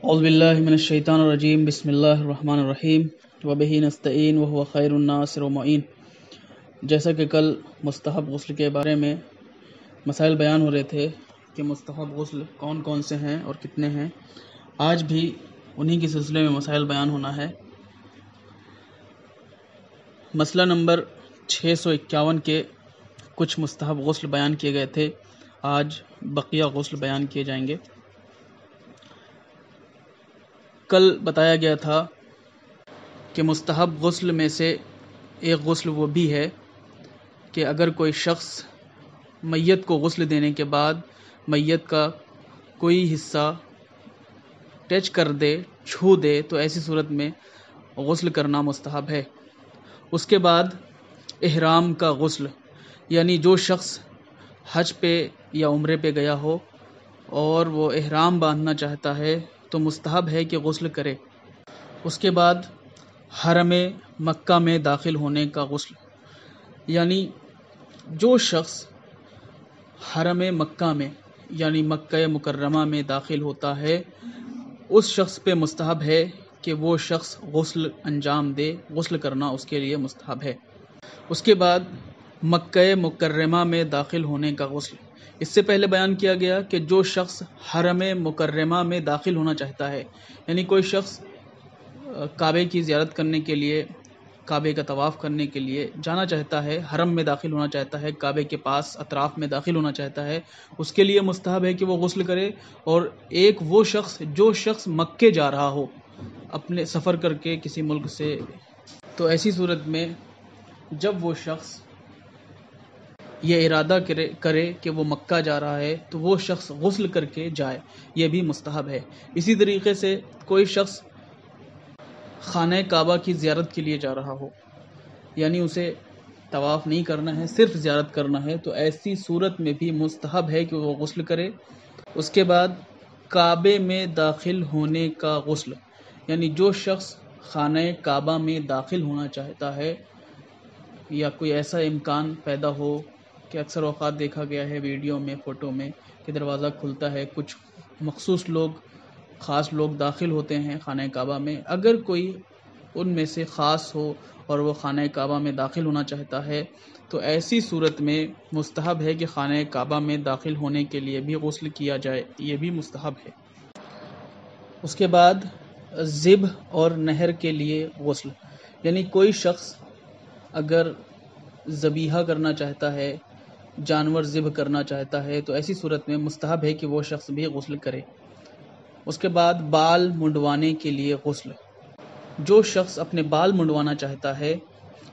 اعوذ باللہ من الشیطان الرجیم بسم اللہ الرحمن الرحیم وبہ نستعین وہو خیر الناصر ومعین۔ جیسا کہ کل مستحب غسل کے بارے میں مسائل بیان ہو رہے تھے کہ مستحب غسل کون کون سے ہیں اور کتنے ہیں، آج بھی انہی کے سلسلے میں مسائل بیان ہونا ہے۔ مسئلہ نمبر 651 کے کچھ مستحب غسل بیان کیے گئے تھے، آج بقیہ غسل بیان کیے جائیں گے۔ کل بتایا گیا تھا کہ مستحب غسل میں سے ایک غسل وہ بھی ہے کہ اگر کوئی شخص میت کو غسل دینے کے بعد میت کا کوئی حصہ ٹچ کر دے، چھو دے، تو ایسی صورت میں غسل کرنا مستحب ہے۔ اس کے بعد احرام کا غسل، یعنی جو شخص حج پہ یا عمرے پہ گیا ہو اور وہ احرام باندھنا چاہتا ہے تو مستحب ہے کہ غسل کرے۔ اس کے بعد حرم مکہ میں داخل ہونے کا غسل، یعنی جو شخص حرم مکہ میں یعنی مکہ مکرمہ میں داخل ہوتا ہے اس شخص پہ مستحب ہے کہ وہ شخص غسل انجام دے، غسل کرنا اس کے لیے مستحب ہے۔ اس کے بعد مکہ مکرمہ میں داخل ہونے کا غسل، اس سے پہلے بیان کیا گیا کہ جو شخص حرم مکرمہ میں داخل ہونا چاہتا ہے، یعنی کوئی شخص کعبے کی زیارت کرنے کے لیے، کعبے کا طواف کرنے کے لیے جانا چاہتا ہے، حرم میں داخل ہونا چاہتا ہے، کعبے کے پاس اطراف میں داخل ہونا چاہتا ہے، اس کے لیے مستحب ہے کہ وہ غسل کرے۔ اور ایک وہ شخص جو شخص مکے جا رہا ہو اپنے سفر کر کے کسی ملک سے، تو ایسی صورت میں جب وہ شخص یہ ارادہ کرے کہ وہ مکہ جا رہا ہے تو وہ شخص غسل کر کے جائے، یہ بھی مستحب ہے۔ اسی طریقے سے کوئی شخص خانہ کعبہ کی زیارت کے لیے جا رہا ہو، یعنی اسے طواف نہیں کرنا ہے، صرف زیارت کرنا ہے، تو ایسی صورت میں بھی مستحب ہے کہ وہ غسل کرے۔ اس کے بعد کعبے میں داخل ہونے کا غسل، یعنی جو شخص خانہ کعبہ میں داخل ہونا چاہتا ہے یا کوئی ایسا امکان پیدا ہو کہ اکثر اوقات دیکھا گیا ہے ویڈیو میں، فوٹو میں، کہ دروازہ کھلتا ہے، کچھ مخصوص لوگ، خاص لوگ داخل ہوتے ہیں خانہ کعبہ میں، اگر کوئی ان میں سے خاص ہو اور وہ خانہ کعبہ میں داخل ہونا چاہتا ہے تو ایسی صورت میں مستحب ہے کہ خانہ کعبہ میں داخل ہونے کے لیے بھی غسل کیا جائے، یہ بھی مستحب ہے۔ اس کے بعد ذبح اور نحر کے لیے غسل، یعنی کوئی شخص اگر ذبیحہ کرنا چاہتا ہے، جانور ذبح کرنا چاہتا ہے، تو ایسی صورت میں مستحب ہے کہ وہ شخص بھی غسل کرے۔ اس کے بعد بال منڈوانے کے لیے غسل، جو شخص اپنے بال منڈوانا چاہتا ہے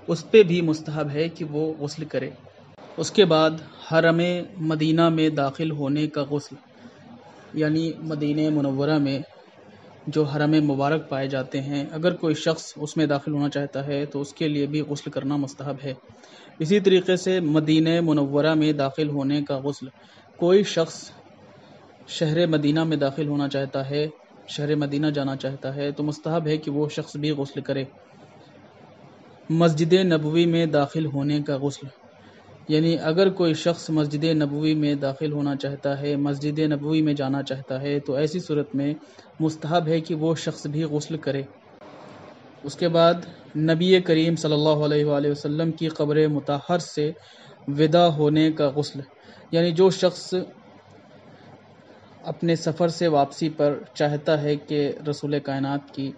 اس پہ بھی مستحب ہے کہ وہ غسل کرے۔ اس کے بعد حرم مدینہ میں داخل ہونے کا غسل، یعنی مدینہ منورہ میں جو حرم مبارک پائے جاتے ہیں، اگر کوئی شخص اس میں داخل ہونا چاہتا ہے تو اس کے لیے بھی غسل کرنا مستحب ہے۔ اسی طریقے سے مدینہ منورہ میں داخل ہونے کا غسل، کوئی شخص شہر مدینہ میں داخل ہونا چاہتا ہے، شہر مدینہ جانا چاہتا ہے تو مستحب ہے کہ وہ شخص بھی غسل کرے۔ مسجد نبوی میں داخل ہونے کا غسل، یعنی اگر کوئی شخص مسجد نبوی میں داخل ہونا چاہتا ہے، مسجد نبوی میں جانا چاہتا ہے تو ایسی صورت میں مستحب ہے کہ وہ شخص بھی غسل کرے۔ اس کے بعد نبی کریم صلی اللہ علیہ وآلہ وسلم کی قبر مطہر سے وداع ہونے کا غسل، یعنی جو شخص اپنے سفر سے واپسی پر چاہتا ہے کہ رسول کائنات کی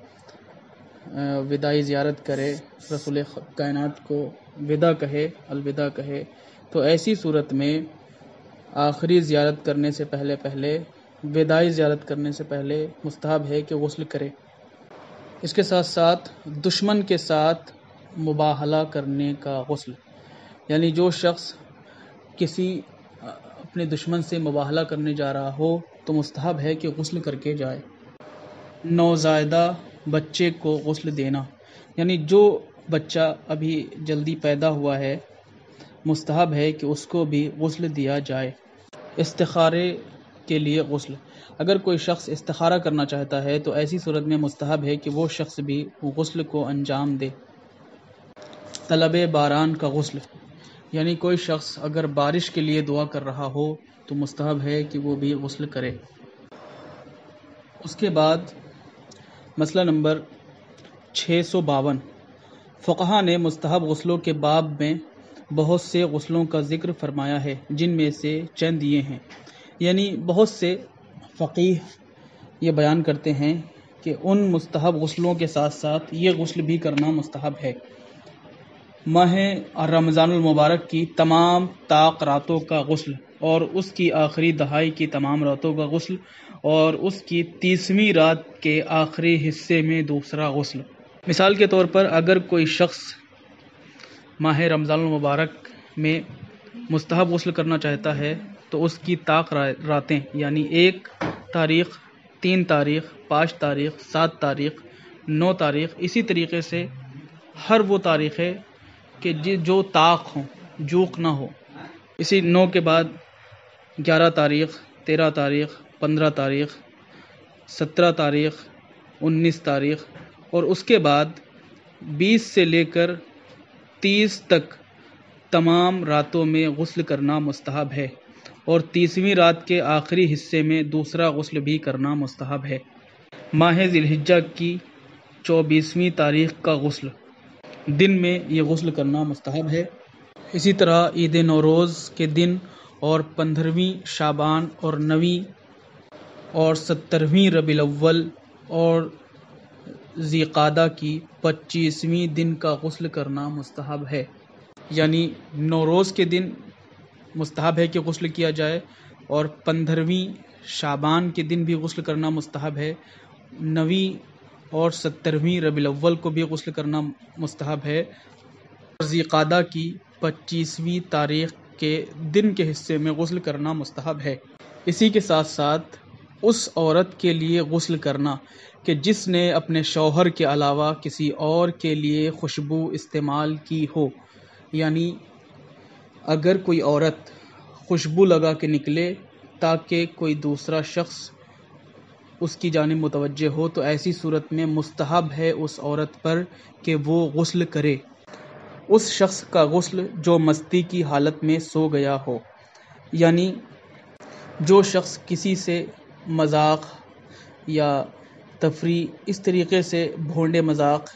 وداعی زیارت کرے، رسول کائنات کو وداع کہے، الوداع کہے، تو ایسی صورت میں آخری زیارت کرنے سے پہلے وداعی زیارت کرنے سے پہلے مستحب ہے کہ غسل کرے۔ اس کے ساتھ ساتھ دشمن کے ساتھ مباہلہ کرنے کا غسل، یعنی جو شخص کسی اپنے دشمن سے مباہلہ کرنے جا رہا ہو تو مستحب ہے کہ غسل کر کے جائے۔ نوزائیدہ بچے کو غسل دینا، یعنی جو بچہ ابھی جلدی پیدا ہوا ہے مستحب ہے کہ اس کو بھی غسل دیا جائے۔ استخارے کے لیے غسل، اگر کوئی شخص استخارہ کرنا چاہتا ہے تو ایسی صورت میں مستحب ہے کہ وہ شخص بھی غسل کو انجام دے۔ طلب باران کا غسل، یعنی کوئی شخص اگر بارش کے لیے دعا کر رہا ہو تو مستحب ہے کہ وہ بھی غسل کرے۔ اس کے بعد مسئلہ نمبر 652، فقہا نے مستحب غسلوں کے باب میں بہت سے غسلوں کا ذکر فرمایا ہے، جن میں سے چند یہ ہیں، یعنی بہت سے فقیہ یہ بیان کرتے ہیں کہ ان مستحب غسلوں کے ساتھ ساتھ یہ غسل بھی کرنا مستحب ہے۔ ماہ رمضان المبارک کی تمام طاق راتوں کا غسل، اور اس کی آخری دہائی کی تمام راتوں کا غسل، اور اس کی 30ویں رات کے آخری حصے میں دوسرا غسل۔ مثال کے طور پر اگر کوئی شخص ماہ رمضان المبارک میں مستحب غسل کرنا چاہتا ہے تو اس کی طاق راتیں یعنی 1 تاریخ، 3 تاریخ، 5 تاریخ، 7 تاریخ، 9 تاریخ، اسی طریقے سے ہر وہ تاریخیں کہ جو طاق ہوں، جوق نہ ہو، اسی 9 کے بعد 11 تاریخ، 13 تاریخ، 15 تاریخ، 17 تاریخ، 19 تاریخ، اور اس کے بعد 20 سے لے کر 30 تک تمام راتوں میں غسل کرنا مستحب ہے، اور 30ویں رات کے آخری حصے میں دوسرا غسل بھی کرنا مستحب ہے۔ ماہ ذی الحجہ کی 24ویں تاریخ کا غسل، دن میں یہ غسل کرنا مستحب ہے۔ اسی طرح عید نوروز کے دن اور 15ویں شعبان اور 9ویں اور 17ویں ربیع الاول اور ذی قعدہ کی 25ویں دن کا غسل کرنا مستحب ہے، یعنی نوروز کے دن مستحب ہے کہ غسل کیا جائے، اور 15ویں شعبان کے دن بھی غسل کرنا مستحب ہے، 9ویں اور 17ویں ربیع الاول کو بھی غسل کرنا مستحب ہے، اور ذی قعدہ کی 25ویں تاریخ کے دن کے حصے میں غسل کرنا مستحب ہے۔ اسی کے ساتھ ساتھ اس عورت کے لیے غسل کرنا کہ جس نے اپنے شوہر کے علاوہ کسی اور کے لیے خوشبو استعمال کی ہو، یعنی اگر کوئی عورت خوشبو لگا کے نکلے تاکہ کوئی دوسرا شخص اس کی جانب متوجہ ہو، تو ایسی صورت میں مستحب ہے اس عورت پر کہ وہ غسل کرے۔ اس شخص کا غسل جو مستی کی حالت میں سو گیا ہو، یعنی جو شخص کسی سے مذاق یا تفریح اس طریقے سے بھونڈے مذاق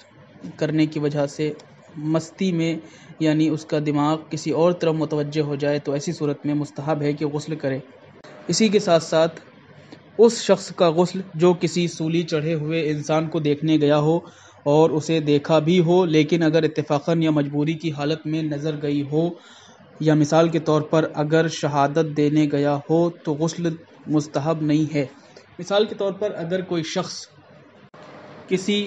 کرنے کی وجہ سے مستی میں یعنی اس کا دماغ کسی اور طرف متوجہ ہو جائے، تو ایسی صورت میں مستحب ہے کہ غسل کرے۔ اسی کے ساتھ ساتھ اس شخص کا غسل جو کسی سولی چڑھے ہوئے انسان کو دیکھنے گیا ہو اور اسے دیکھا بھی ہو، لیکن اگر اتفاقاً یا مجبوری کی حالت میں نظر گئی ہو، یا مثال کے طور پر اگر شہادت دینے گیا ہو تو غسل مستحب نہیں ہے۔ مثال کے طور پر اگر کوئی شخص کسی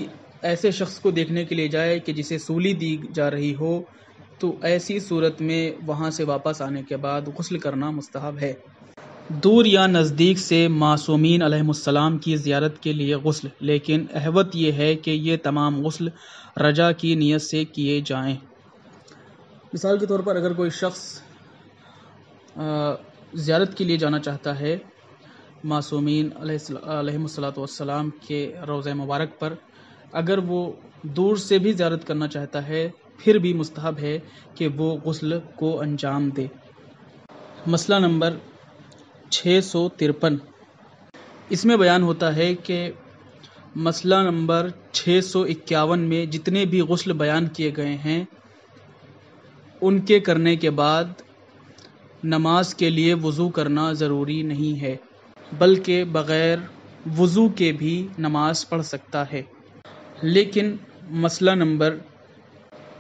ایسے شخص کو دیکھنے کے لیے جائے کہ جسے سولی دی جا رہی ہو، تو ایسی صورت میں وہاں سے واپس آنے کے بعد غسل کرنا مستحب ہے۔ دور یا نزدیک سے معصومین علیہم السلام کی زیارت کے لیے غسل، لیکن احوط یہ ہے کہ یہ تمام غسل رجا کی نیت سے کیے جائیں۔ مثال کے طور پر اگر کوئی شخص زیارت کے لیے جانا چاہتا ہے معصومین علیہم السلام کے روضہ مبارک پر، اگر وہ دور سے بھی زیارت کرنا چاہتا ہے پھر بھی مستحب ہے کہ وہ غسل کو انجام دے۔ مسئلہ نمبر 653، اس میں بیان ہوتا ہے کہ مسئلہ نمبر 651 میں جتنے بھی غسل بیان کیے گئے ہیں ان کے کرنے کے بعد نماز کے لیے وضو کرنا ضروری نہیں ہے، بلکہ بغیر وضو کے بھی نماز پڑھ سکتا ہے۔ لیکن مسئلہ نمبر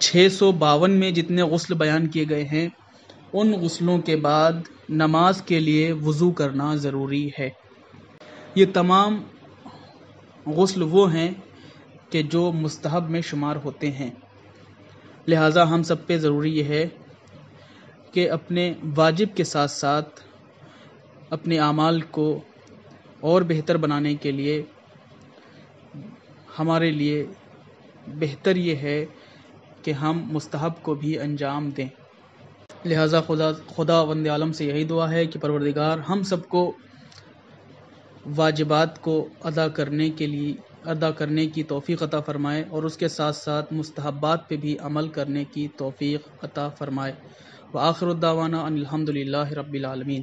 652 میں جتنے غسل بیان کیے گئے ہیں ان غسلوں کے بعد نماز کے لیے وضو کرنا ضروری ہے۔ یہ تمام غسل وہ ہیں کہ جو مستحب میں شمار ہوتے ہیں، لہٰذا ہم سب پہ ضروری یہ ہے کہ اپنے واجب کے ساتھ ساتھ اپنے اعمال کو اور بہتر بنانے کے لیے ہمارے لیے بہتر یہ ہے کہ ہم مستحب کو بھی انجام دیں۔ لہٰذا خداوند عالم سے یہی دعا ہے کہ پروردگار ہم سب کو واجبات کو ادا کرنے کی توفیق عطا فرمائے، اور اس کے ساتھ ساتھ مستحبات پہ بھی عمل کرنے کی توفیق عطا فرمائے۔ وآخر الدعوانا ان الحمد للہ رب العالمین۔